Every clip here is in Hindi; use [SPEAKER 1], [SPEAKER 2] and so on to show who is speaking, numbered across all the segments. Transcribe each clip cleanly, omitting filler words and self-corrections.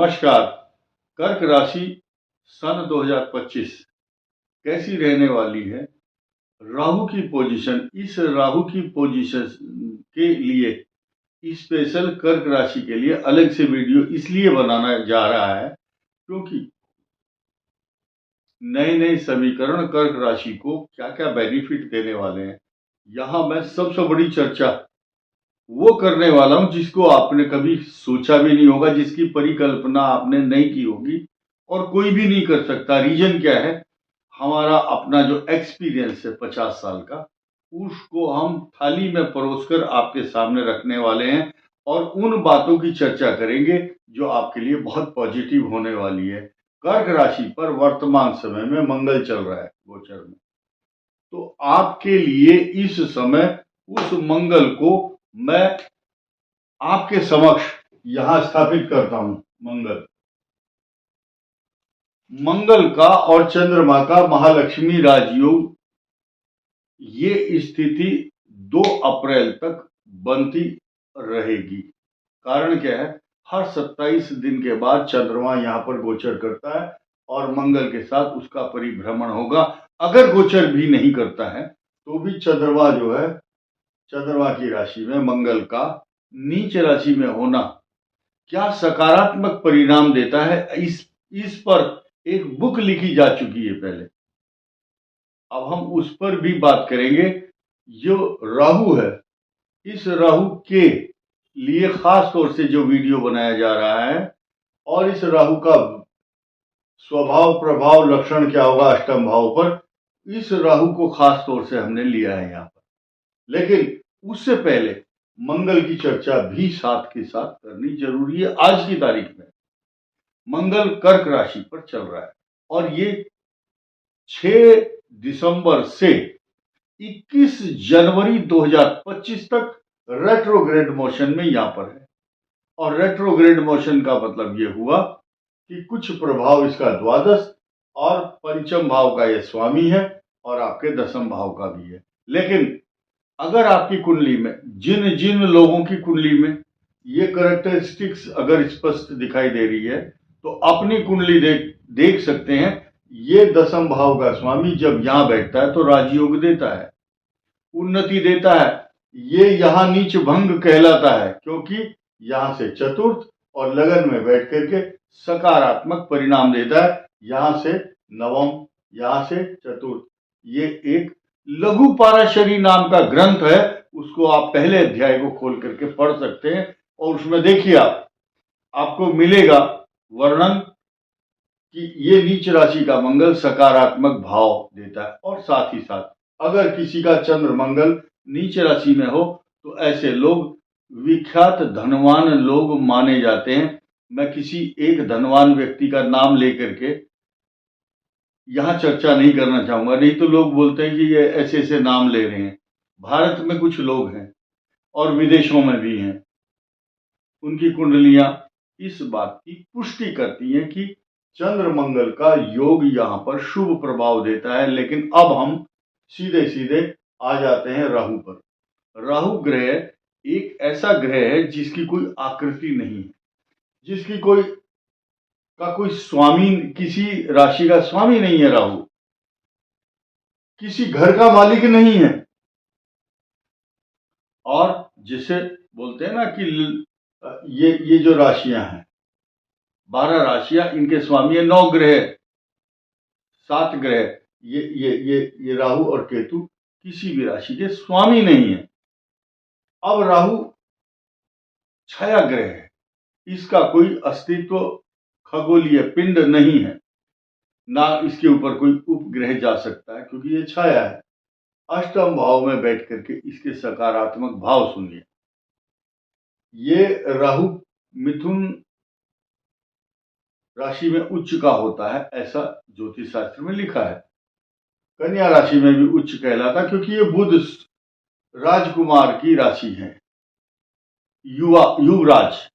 [SPEAKER 1] नमस्कार। कर्क राशि सन 2025 कैसी रहने वाली है? राहु की पोजीशन, इस राहु की पोजीशन के लिए स्पेशल कर्क राशि के लिए अलग से वीडियो इसलिए बनाना जा रहा है क्योंकि नए नए समीकरण कर्क राशि को क्या क्या बेनिफिट देने वाले हैं, यहां मैं सबसे बड़ी चर्चा वो करने वाला हूं जिसको आपने कभी सोचा भी नहीं होगा, जिसकी परिकल्पना आपने नहीं की होगी और कोई भी नहीं कर सकता। रीजन क्या है? हमारा अपना जो एक्सपीरियंस है 50 साल का, उसको हम थाली में परोसकर आपके सामने रखने वाले हैं और उन बातों की चर्चा करेंगे जो आपके लिए बहुत पॉजिटिव होने वाली है। कर्क राशि पर वर्तमान समय में मंगल चल रहा है गोचर में, तो आपके लिए इस समय उस मंगल को मैं आपके समक्ष यहां स्थापित करता हूं। मंगल का और चंद्रमा का महालक्ष्मी राजयोग, ये स्थिति 2 अप्रैल तक बनती रहेगी। कारण क्या है? हर 27 दिन के बाद चंद्रमा यहां पर गोचर करता है और मंगल के साथ उसका परिभ्रमण होगा। अगर गोचर भी नहीं करता है तो भी चंद्रमा जो है, चंद्रमा की राशि में मंगल का नीच राशि में होना क्या सकारात्मक परिणाम देता है, इस पर एक बुक लिखी जा चुकी है पहले। अब हम उस पर भी बात करेंगे। जो राहु है, इस राहु के लिए खास तौर से जो वीडियो बनाया जा रहा है और इस राहु का स्वभाव प्रभाव लक्षण क्या होगा अष्टम भाव पर, इस राहु को खास तौर से हमने लिया है यहाँ पर। लेकिन उससे पहले मंगल की चर्चा भी साथ के साथ करनी जरूरी है। आज की तारीख में मंगल कर्क राशि पर चल रहा है और ये 6 दिसंबर से 21 जनवरी 2025 तक रेट्रोग्रेड मोशन में यहां पर है। और रेट्रोग्रेड मोशन का मतलब यह हुआ कि कुछ प्रभाव इसका द्वादश और पंचम भाव का यह स्वामी है और आपके दसम भाव का भी है। लेकिन अगर आपकी कुंडली में जिन जिन लोगों की कुंडली में ये कैरेक्टरिस्टिक्स अगर स्पष्ट दिखाई दे रही है तो अपनी कुंडली देख सकते हैं। ये दसम भाव का स्वामी जब यहां बैठता है तो राजयोग देता है, उन्नति देता है। ये यहां नीच भंग कहलाता है क्योंकि यहां से चतुर्थ और लगन में बैठ करके सकारात्मक परिणाम देता है। यहां से नवम, यहां से चतुर्थ। ये एक लघु पाराशरी नाम का ग्रंथ है, उसको आप पहले अध्याय को खोल करके पढ़ सकते हैं और उसमें देखिए आपको मिलेगा वर्णन कि ये नीच राशि का मंगल सकारात्मक भाव देता है। और साथ ही साथ अगर किसी का चंद्र मंगल नीच राशि में हो तो ऐसे लोग विख्यात धनवान लोग माने जाते हैं। मैं किसी एक धनवान व्यक्ति का नाम लेकर के यहां चर्चा नहीं करना चाहूंगा, नहीं तो लोग बोलते हैं कि ये ऐसे ऐसे नाम ले रहे हैं। भारत में कुछ लोग हैं और विदेशों में भी हैं, उनकी कुंडलियां इस बात की पुष्टि करती हैं कि चंद्र मंगल का योग यहां पर शुभ प्रभाव देता है। लेकिन अब हम सीधे सीधे आ जाते हैं राहु पर। राहु ग्रह एक ऐसा ग्रह है जिसकी कोई आकृति नहीं है, जिसकी कोई स्वामी, किसी राशि का स्वामी नहीं है। राहु किसी घर का मालिक नहीं है और जिसे बोलते हैं ना कि ये जो राशियां हैं 12 राशियां, इनके स्वामी है 9 ग्रह, 7 ग्रह। ये राहु और केतु किसी भी राशि के स्वामी नहीं है। अब राहु छाया ग्रह है, इसका कोई अस्तित्व खगोलीय पिंड नहीं है, ना इसके ऊपर कोई उपग्रह जा सकता है क्योंकि ये छाया है। अष्टम भाव में बैठ करके इसके सकारात्मक भाव सुनिए। ये राहु मिथुन राशि में उच्च का होता है, ऐसा ज्योतिष शास्त्र में लिखा है। कन्या राशि में भी उच्च कहलाता क्योंकि ये बुध राजकुमार की राशि है, युवराज।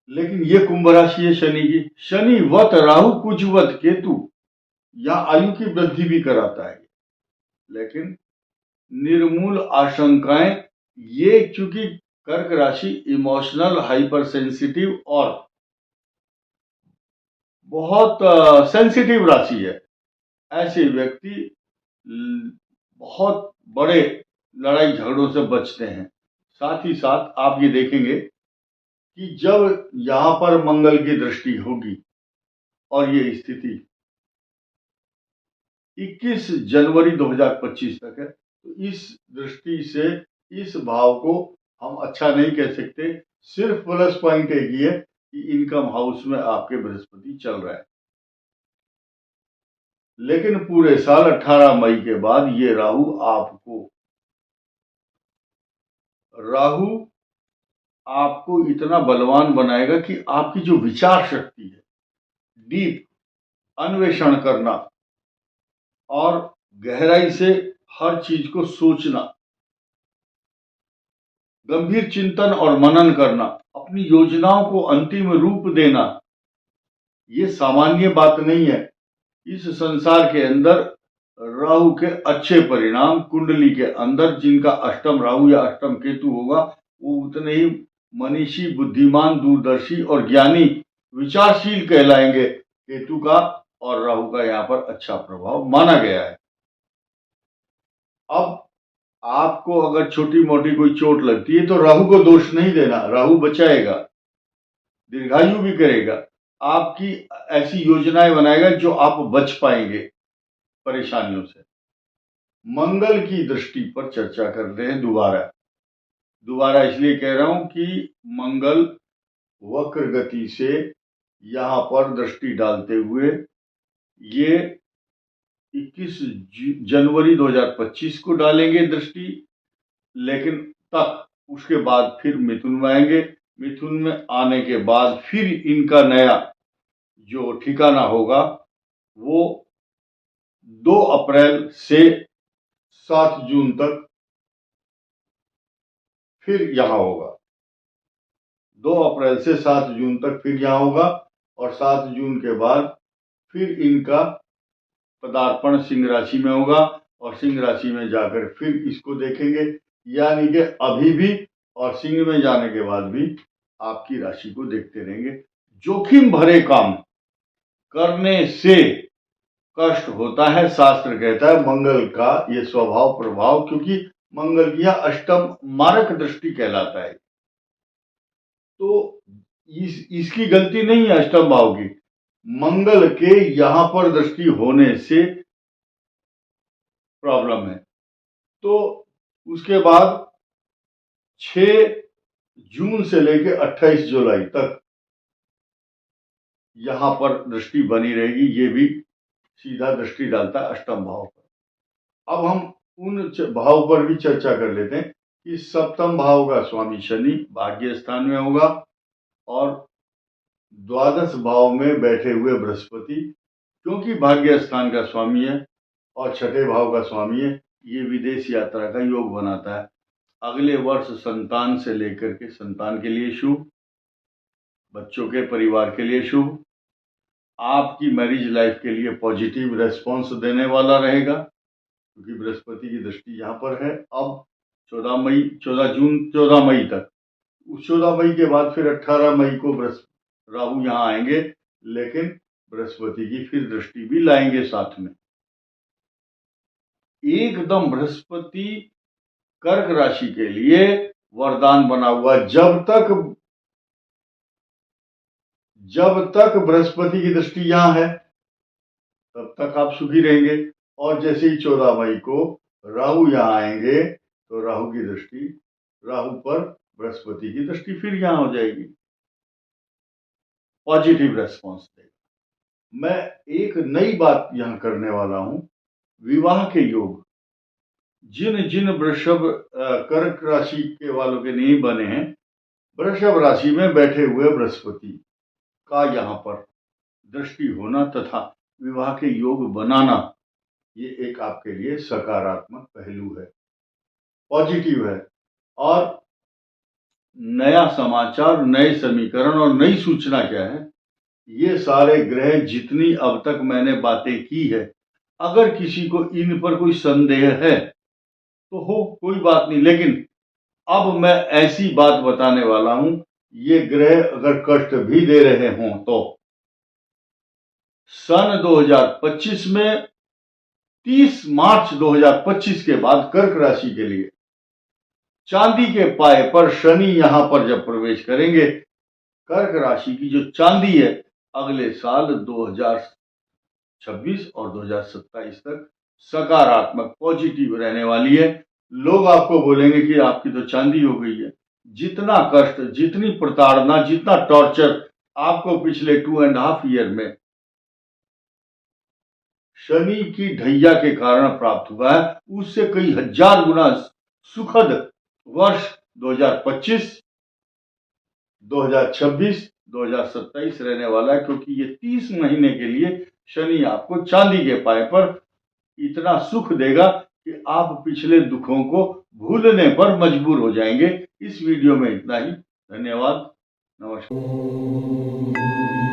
[SPEAKER 1] लेकिन ये कुंभ राशि है शनि की। शनि वत राहु कुजवत केतु, यहां आयु की वृद्धि भी कराता है। लेकिन निर्मूल आशंकाएं, ये चूंकि कर्क राशि इमोशनल, हाइपर सेंसिटिव और बहुत सेंसिटिव राशि है। ऐसे व्यक्ति बहुत बड़े लड़ाई झगड़ों से बचते हैं। साथ ही साथ आप ये देखेंगे कि जब यहां पर मंगल की दृष्टि होगी और ये स्थिति 21 जनवरी 2025 तक है, तो इस दृष्टि से इस भाव को हम अच्छा नहीं कह सकते। सिर्फ प्लस पॉइंट एक ही है कि इनकम हाउस में आपके बृहस्पति चल रहा है। लेकिन पूरे साल 18 मई के बाद ये राहु आपको इतना बलवान बनाएगा कि आपकी जो विचार शक्ति है, डीप अन्वेषण करना और गहराई से हर चीज को सोचना, गंभीर चिंतन और मनन करना, अपनी योजनाओं को अंतिम रूप देना, ये सामान्य बात नहीं है। इस संसार के अंदर राहु के अच्छे परिणाम कुंडली के अंदर, जिनका अष्टम राहु या अष्टम केतु होगा, वो उतने ही मनीषी, बुद्धिमान, दूरदर्शी और ज्ञानी, विचारशील कहलाएंगे। केतु का और राहु का यहाँ पर अच्छा प्रभाव माना गया है। अब आपको अगर छोटी मोटी कोई चोट लगती है तो राहु को दोष नहीं देना, राहु बचाएगा, दीर्घायु भी करेगा, आपकी ऐसी योजनाएं बनाएगा जो आप बच पाएंगे परेशानियों से। मंगल की दृष्टि पर चर्चा करते हैं दोबारा इसलिए कह रहा हूं कि मंगल वक्र गति से यहां पर दृष्टि डालते हुए ये 21 जनवरी 2025 को डालेंगे दृष्टि, लेकिन तक उसके बाद फिर मिथुन में आएंगे। मिथुन में आने के बाद फिर इनका नया जो ठिकाना होगा वो 2 अप्रैल से 7 जून तक फिर यहां होगा। 2 अप्रैल से 7 जून तक फिर यहां होगा और 7 जून के बाद फिर इनका पदार्पण सिंह राशि में होगा और सिंह राशि में जाकर फिर इसको देखेंगे। यानी कि अभी भी और सिंह में जाने के बाद भी आपकी राशि को देखते रहेंगे। जोखिम भरे काम करने से कष्ट होता है, शास्त्र कहता है। मंगल का ये स्वभाव प्रभाव, क्योंकि मंगल की अष्टम मारक दृष्टि कहलाता है, तो इसकी गलती नहीं है अष्टम भाव की। मंगल के यहां पर दृष्टि होने से प्रॉब्लम है। तो उसके बाद 6 जून से लेकर 28 जुलाई तक यहां पर दृष्टि बनी रहेगी। ये भी सीधा दृष्टि डालता है अष्टम भाव पर। अब हम उन भाव पर भी चर्चा कर लेते हैं कि सप्तम भाव का स्वामी शनि भाग्य स्थान में होगा और द्वादश भाव में बैठे हुए बृहस्पति, क्योंकि भाग्य स्थान का स्वामी है और छठे भाव का स्वामी है, ये विदेश यात्रा का योग बनाता है। अगले वर्ष संतान से लेकर के संतान के लिए शुभ, बच्चों के परिवार के लिए शुभ, आपकी मैरिज लाइफ के लिए पॉजिटिव रेस्पॉन्स देने वाला रहेगा, क्योंकि बृहस्पति की दृष्टि यहाँ पर है। अब 14 मई तक, उस 14 मई के बाद फिर 18 मई को राहु यहाँ आएंगे, लेकिन बृहस्पति की फिर दृष्टि भी लाएंगे साथ में। एकदम बृहस्पति कर्क राशि के लिए वरदान बना हुआ। जब तक बृहस्पति की दृष्टि यहां है तब तक आप सुखी रहेंगे, और जैसे ही 14 मई को राहु यहां आएंगे तो राहु पर बृहस्पति की दृष्टि फिर यहां हो जाएगी, पॉजिटिव रेस्पॉन्स देगा। मैं एक नई बात यहां करने वाला हूं, विवाह के योग जिन वृषभ कर्क राशि के वालों के नहीं बने हैं, वृषभ राशि में बैठे हुए बृहस्पति का यहाँ पर दृष्टि होना तथा विवाह के योग बनाना, ये एक आपके लिए सकारात्मक पहलू है, पॉजिटिव है। और नया समाचार, नए समीकरण और नई सूचना क्या है, ये सारे ग्रह जितनी अब तक मैंने बातें की है, अगर किसी को इन पर कोई संदेह है तो हो, कोई बात नहीं, लेकिन अब मैं ऐसी बात बताने वाला हूं, ये ग्रह अगर कष्ट भी दे रहे हों तो सन 2025 में 30 मार्च 2025 के बाद कर्क राशि के लिए चांदी के पाए पर शनि यहां पर जब प्रवेश करेंगे, कर्क राशि की जो चांदी है अगले साल 2026 और 2027 तक सकारात्मक पॉजिटिव रहने वाली है। लोग आपको बोलेंगे कि आपकी तो चांदी हो गई है। जितना कष्ट, जितनी प्रताड़ना, जितना टॉर्चर आपको पिछले 2.5 ईयर में शनि की ढैया के कारण प्राप्त हुआ है, उससे कई हजार गुना सुखद वर्ष 2025, 2026, 2027 रहने वाला है, क्योंकि ये 30 महीने के लिए शनि आपको चांदी के पाए पर इतना सुख देगा कि आप पिछले दुखों को भूलने पर मजबूर हो जाएंगे। इस वीडियो में इतना ही। धन्यवाद। नमस्कार।